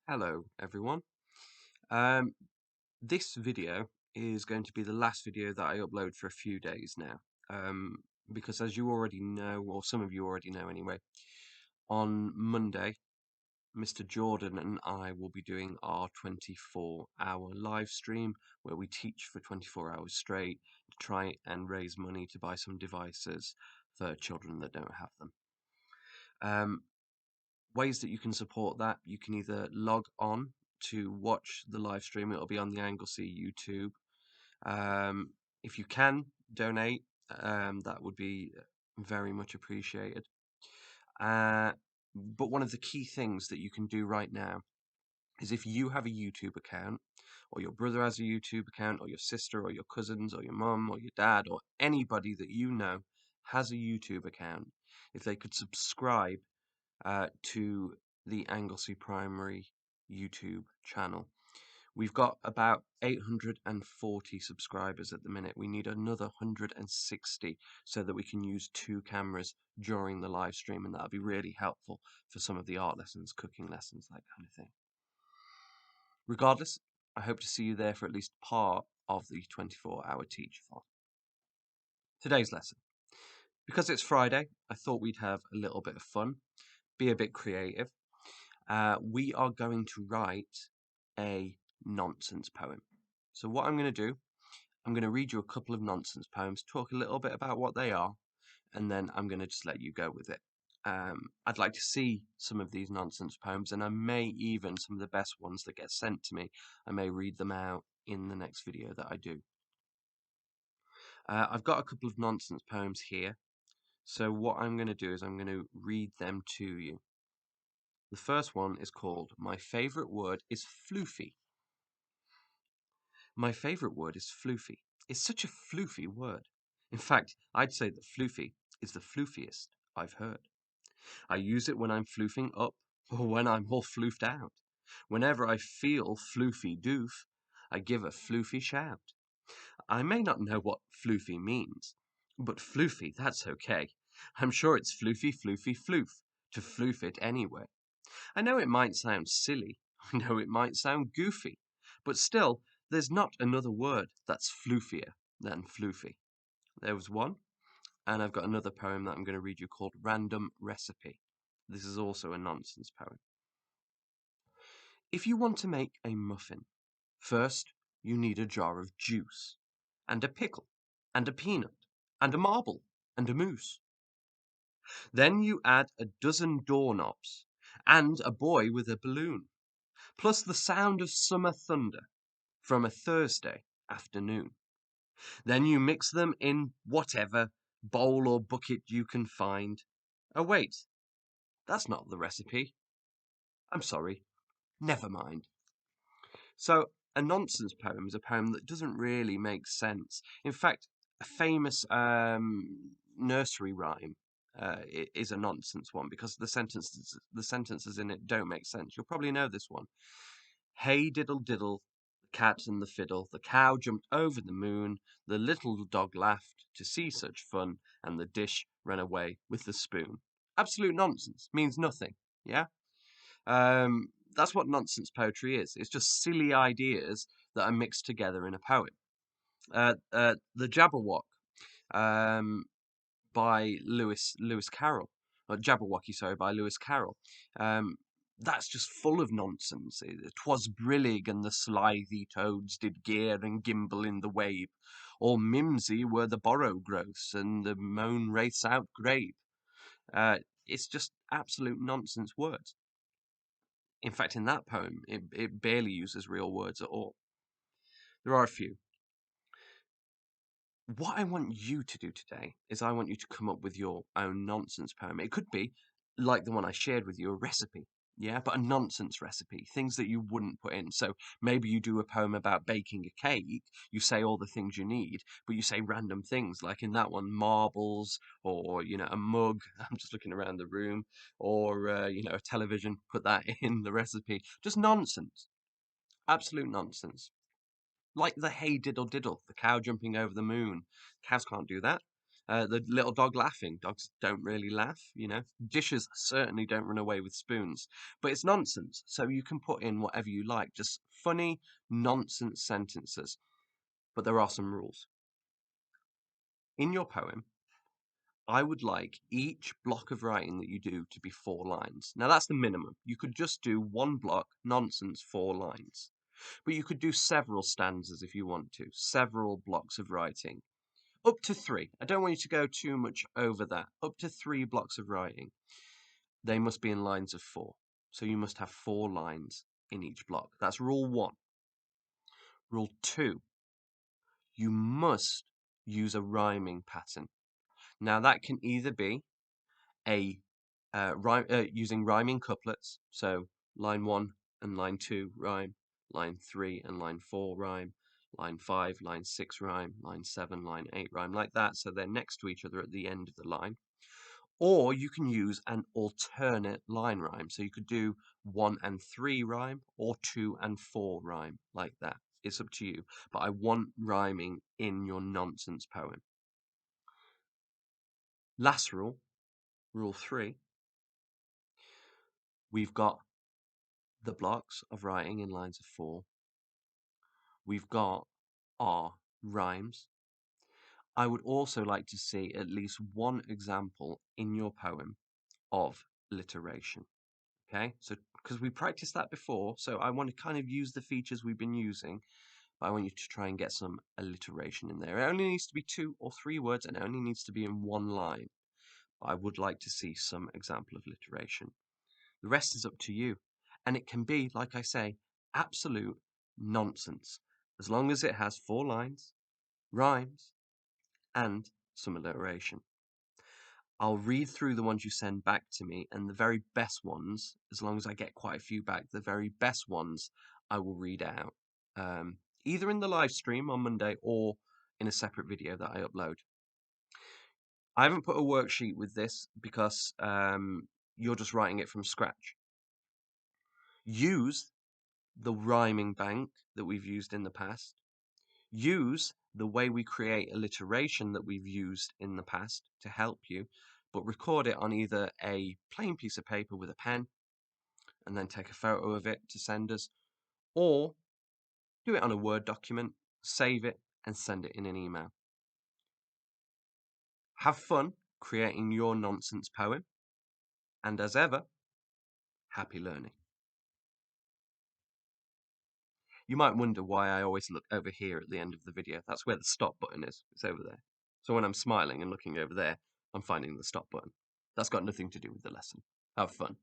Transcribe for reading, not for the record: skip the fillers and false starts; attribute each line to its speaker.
Speaker 1: Hello everyone. Um, this video is going to be the last video that I upload for a few days now. Because as you already know, or some of you already know anyway, on Monday, Mr. Jordan and I will be doing our 24-hour live stream where we teach for 24 hours straight to try and raise money to buy some devices for children that don't have them. Ways that you can support that, you can either log on to watch the live stream. It'll be on the Anglesey YouTube. If you can donate, that would be very much appreciated. But one of the key things that you can do right now is if you have a YouTube account, or your brother has a YouTube account, or your sister, or your cousins, or your mum, or your dad, or anybody that you know has a YouTube account, if they could subscribe to the Anglesey Primary YouTube channel. We've got about 840 subscribers at the minute. We need another 160 so that we can use 2 cameras during the live stream, and that'll be really helpful for some of the art lessons, cooking lessons, that kind of thing. Regardless, I hope to see you there for at least part of the 24-hour teach-a-thon. Today's lesson. Because it's Friday, I thought we'd have a little bit of fun, be a bit creative. We are going to write a nonsense poem. So what I'm going to do, I'm going to read you a couple of nonsense poems, talk a little bit about what they are, and then I'm going to just let you go with it. I'd like to see some of these nonsense poems, and I may even, some of the best ones that get sent to me, I may read them out in the next video that I do. I've got a couple of nonsense poems here, so what I'm going to do is I'm going to read them to you. The first one is called My Favourite Word is Floofy. My favourite word is floofy. It's such a floofy word. In fact, I'd say that floofy is the floofiest I've heard. I use it when I'm floofing up or when I'm all floofed out. Whenever I feel floofy doof, I give a floofy shout. I may not know what floofy means, but floofy, that's okay. I'm sure it's floofy, floofy, floof, to floof it anyway. I know it might sound silly, I know it might sound goofy, but still, there's not another word that's floofier than floofy. There was one, and I've got another poem that I'm going to read you called Random Recipe. This is also a nonsense poem. If you want to make a muffin, first you need a jar of juice, and a pickle, and a peanut, and a marble, and a mousse. Then you add a dozen doorknobs, and a boy with a balloon, plus the sound of summer thunder from a Thursday afternoon. Then you mix them in whatever bowl or bucket you can find. Oh, wait, that's not the recipe. I'm sorry, never mind. So, a nonsense poem is a poem that doesn't really make sense. In fact, a famous nursery rhyme is a nonsense one because the sentences in it don't make sense. You'll probably know this one. Hey diddle diddle, the cat and the fiddle, the cow jumped over the moon, the little dog laughed to see such fun, and the dish ran away with the spoon. Absolute nonsense, means nothing, yeah? That's what nonsense poetry is. It's just silly ideas that are mixed together in a poem. The Jabberwock um, by Lewis Carroll, or Jabberwocky, sorry, by Lewis Carroll. That's just full of nonsense. 'Twas brillig and the slithy toads did gear and gimble in the wave. All mimsy were the borrow growths and the moan wraiths out grape. It's just absolute nonsense words. In fact, in that poem, it barely uses real words at all. There are a few. What I want you to do today is I want you to come up with your own nonsense poem. It could be like the one I shared with you, a recipe, yeah, but a nonsense recipe, things that you wouldn't put in. So maybe you do a poem about baking a cake, you say all the things you need, but you say random things, like in that one, marbles, or, a mug, I'm just looking around the room, or, a television, put that in the recipe. Just nonsense, absolute nonsense. Like the hey diddle diddle, the cow jumping over the moon. Cows can't do that. The little dog laughing. Dogs don't really laugh, you know. Dishes certainly don't run away with spoons. But it's nonsense, so you can put in whatever you like, just funny, nonsense sentences. But there are some rules. In your poem, I would like each block of writing that you do to be 4 lines. Now that's the minimum. You could just do one block, nonsense, 4 lines. But you could do several stanzas if you want to, several blocks of writing. Up to 3. I don't want you to go too much over that. Up to 3 blocks of writing. They must be in lines of 4. So you must have 4 lines in each block. That's rule 1. Rule 2. You must use a rhyming pattern. Now that can either be a using rhyming couplets. So line 1 and line 2 rhyme, line 3 and line 4 rhyme, line 5, line 6 rhyme, line 7, line 8 rhyme, like that. So they're next to each other at the end of the line. Or you can use an alternate line rhyme. So you could do 1 and 3 rhyme or 2 and 4 rhyme, like that. It's up to you. But I want rhyming in your nonsense poem. Last rule, rule 3. We've got the blocks of writing in lines of 4. We've got our rhymes. I would also like to see at least one example in your poem of alliteration. Okay, so because we practiced that before, so I want to kind of use the features we've been using, but I want you to try and get some alliteration in there. It only needs to be 2 or 3 words and it only needs to be in one line. But I would like to see some example of alliteration. The rest is up to you. And it can be, like I say, absolute nonsense, as long as it has 4 lines, rhymes, and some alliteration. I'll read through the ones you send back to me, and the very best ones, as long as I get quite a few back, the very best ones I will read out, either in the live stream on Monday or in a separate video that I upload. I haven't put a worksheet with this because you're just writing it from scratch. Use the rhyming bank that we've used in the past. Use the way we create alliteration that we've used in the past to help you, but record it on either a plain piece of paper with a pen and then take a photo of it to send us, or do it on a Word document, save it, and send it in an email. Have fun creating your nonsense poem, and as ever, happy learning. You might wonder why I always look over here at the end of the video. That's where the stop button is. It's over there. So when I'm smiling and looking over there, I'm finding the stop button. That's got nothing to do with the lesson. Have fun.